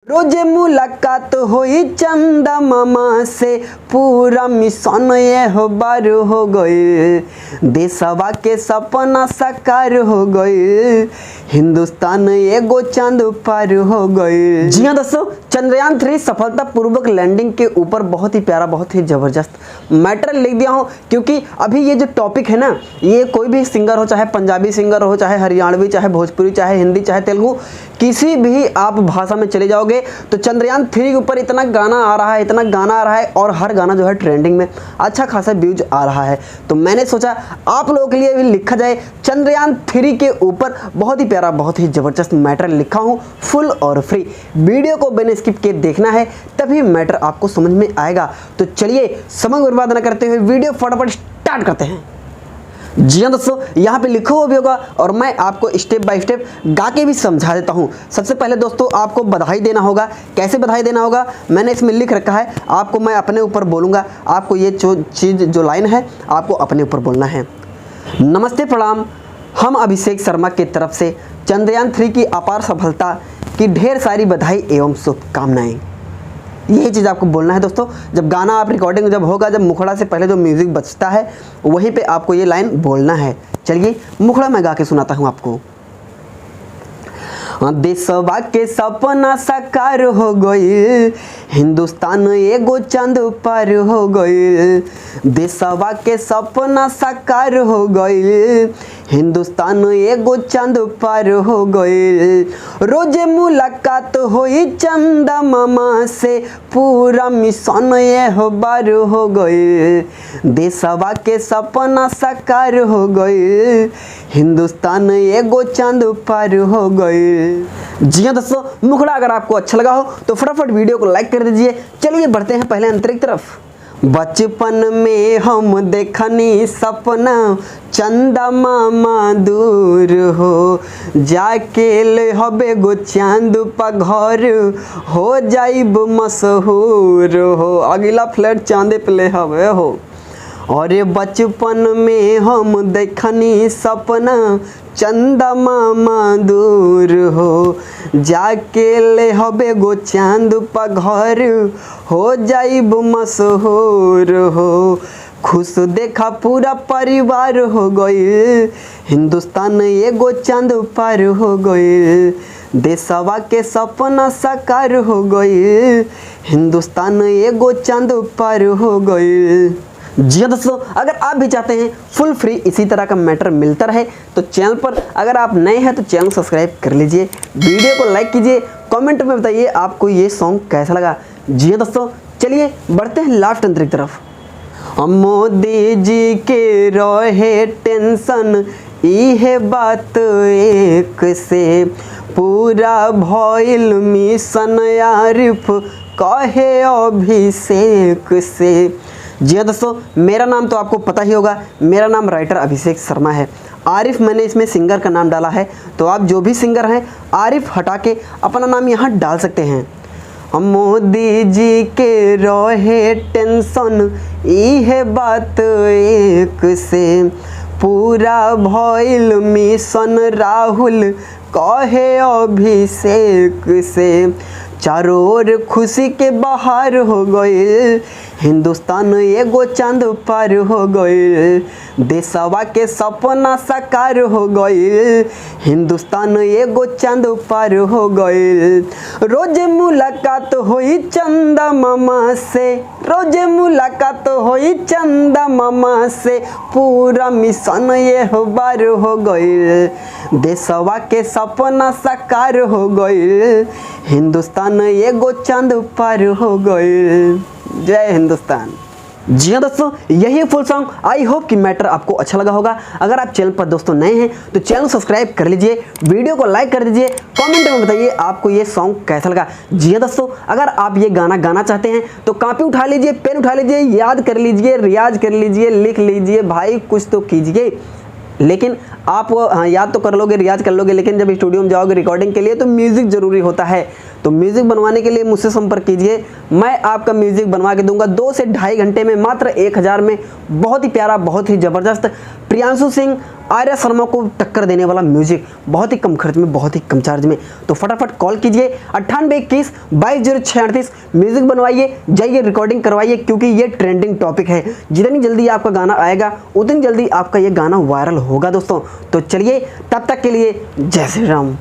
रोजे मुलाकात होई चंदा मामा से, पूरा मिशन ये हो बार हो गए, देशवा के सपना साकार हो गए, हिंदुस्तान एगो चांद पार हो गए। जी हाँ दोस्तों, चंद्रयान 3 सफलतापूर्वक लैंडिंग के ऊपर बहुत ही प्यारा, बहुत ही जबरदस्त मैटर लिख दिया हूँ, क्योंकि अभी ये जो टॉपिक है ना, ये कोई भी सिंगर हो, चाहे पंजाबी सिंगर हो, चाहे हरियाणवी, चाहे भोजपुरी, चाहे हिंदी, चाहे तेलुगु, किसी भी आप भाषा में चले जाओगे तो चंद्रयान 3 के ऊपर इतना गाना आ रहा है, इतना गाना आ रहा है, और हर गाना जो है ट्रेंडिंग में अच्छा खासा व्यूज आ रहा है। तो मैंने सोचा आप लोगों के लिए भी लिखा जाए, चंद्रयान 3 के ऊपर बहुत ही प्यारा, बहुत ही ज़बरदस्त मैटर लिखा हूँ, फुल और फ्री। वीडियो को बिना स्किप किए देखना है, तभी मैटर आपको समझ में आएगा। तो चलिए समय बर्बाद न करते हुए वीडियो फटाफट स्टार्ट करते हैं। जी हाँ दोस्तों, यहाँ पे लिखा हुआ भी होगा और मैं आपको स्टेप बाय स्टेप गा के भी समझा देता हूँ। सबसे पहले दोस्तों आपको बधाई देना होगा। कैसे बधाई देना होगा, मैंने इसमें लिख रखा है, आपको मैं अपने ऊपर बोलूँगा। आपको ये जो लाइन है आपको अपने ऊपर बोलना है। नमस्ते प्रणाम, हम अभिषेक शर्मा की तरफ से चंद्रयान 3 की अपार सफलता की ढेर सारी बधाई एवं शुभकामनाएँ। यही चीज़ आपको बोलना है दोस्तों। जब गाना आप रिकॉर्डिंग जब होगा, जब मुखड़ा से पहले जो म्यूज़िक बजता है वहीं पे आपको ये लाइन बोलना है। चलिए मुखड़ा मैं गा के सुनाता हूँ आपको। देशवा के सपना साकार हो गई, हिंदुस्तान एगो चांद पार हो गई, देशवा के सपना साकार हो गई, हिंदुस्तान एगो चांद पार हो गई, रोजे मुलाकात होई चंदा मामा से, पूरा मिशन ये हो बार हो गई, देशवा के सपना साकार हो गई, हिंदुस्तान एगो चांद पार हो गई। जी हाँ दोस्तों, मुखड़ा अगर आपको अच्छा लगा हो तो फटाफट वीडियो को लाइक कर दीजिए। चलिए बढ़ते हैं पहले अंतरिक्ष तरफ। बचपन में हम देखनी सपना, चंदा मामा दूर हो, जाके ले हबे गो चांद पा घर, हो जाइब मशहूर हो। अगला फ्लैट चांदे पे ले हबे हो। और बचपन में हम देखनी सपना, चंदा मामा दूर हो, जाके ले हबे गो चांद पा घर, हो जाइब मशहूर हो। खुश देखा पूरा परिवार हो गई, हिंदुस्तान एगो चांद पार हो गई, देशवा के सपना साकार हो गई, हिंदुस्तान एगो चांद पार हो गई। जी हाँ दोस्तों, अगर आप भी चाहते हैं फुल फ्री इसी तरह का मैटर मिलता रहे तो चैनल पर अगर आप नए हैं तो चैनल सब्सक्राइब कर लीजिए, वीडियो को लाइक कीजिए, कमेंट में बताइए आपको ये सॉन्ग कैसा लगा। जी हाँ दोस्तों, चलिए बढ़ते हैं लास्ट अंतरिक्ष तरफ। मोदी जी के रहे टेंशन, इहे बात एक से, पूरा भइल मिशन आरिफ कहे अभिषेक से। जी हाँ दोस्तों, मेरा नाम तो आपको पता ही होगा, मेरा नाम राइटर अभिषेक शर्मा है। आरिफ मैंने इसमें सिंगर का नाम डाला है, तो आप जो भी सिंगर हैं आरिफ हटा के अपना नाम यहाँ डाल सकते हैं। मोदी जी के रहे टेंशन, इहे बात एक से, पूरा भइल मिशन राहुल कहे अभिषेक से, चारों ओर खुशी के बहार हो गई, हिंदुस्तान एगो चांद पार हो गई, देशवा के सपना साकार हो गई, हिंदुस्तान एगो चांद पार हो गई, रोजे मुलाकात होई चंदा मामा से, रोजे मुलाकात होई चंदा मामा से, पूरा मिशन ये हो बार हो गई, देशवा के सपना साकार हो गई, हिंदुस्तान एगो चांद पार हो गई। जय हिंदुस्तान। जी हाँ दोस्तों, यही फुल सॉन्ग। आई होप कि मैटर आपको अच्छा लगा होगा। अगर आप चैनल पर दोस्तों नए हैं तो चैनल सब्सक्राइब कर लीजिए, वीडियो को लाइक कर दीजिए, कमेंट में बताइए आपको ये सॉन्ग कैसा लगा। जी हाँ दोस्तों, अगर आप ये गाना गाना चाहते हैं तो कॉपी उठा लीजिए, पेन उठा लीजिए, याद कर लीजिए, रियाज कर लीजिए, लिख लीजिए, भाई कुछ तो कीजिए। लेकिन आप याद तो कर लोगे, रियाज कर लोगे, लेकिन जब स्टूडियो में जाओगे रिकॉर्डिंग के लिए तो म्यूज़िक ज़रूरी होता है। तो म्यूज़िक बनवाने के लिए मुझसे संपर्क कीजिए, मैं आपका म्यूज़िक बनवा के दूंगा 2 से ढाई घंटे में मात्र 1000 में। बहुत ही प्यारा, बहुत ही ज़बरदस्त, प्रियांशु सिंह, आर्या शर्मा को टक्कर देने वाला म्यूजिक, बहुत ही कम खर्च में, बहुत ही कम चार्ज में। तो फटाफट कॉल कीजिए 9821 220638, म्यूजिक बनवाइए, जाइए रिकॉर्डिंग करवाइए, क्योंकि ये ट्रेंडिंग टॉपिक है। जितनी जल्दी आपका गाना आएगा उतनी जल्दी आपका ये गाना वायरल होगा दोस्तों। तो चलिए, तब तक के लिए जय श्री राम।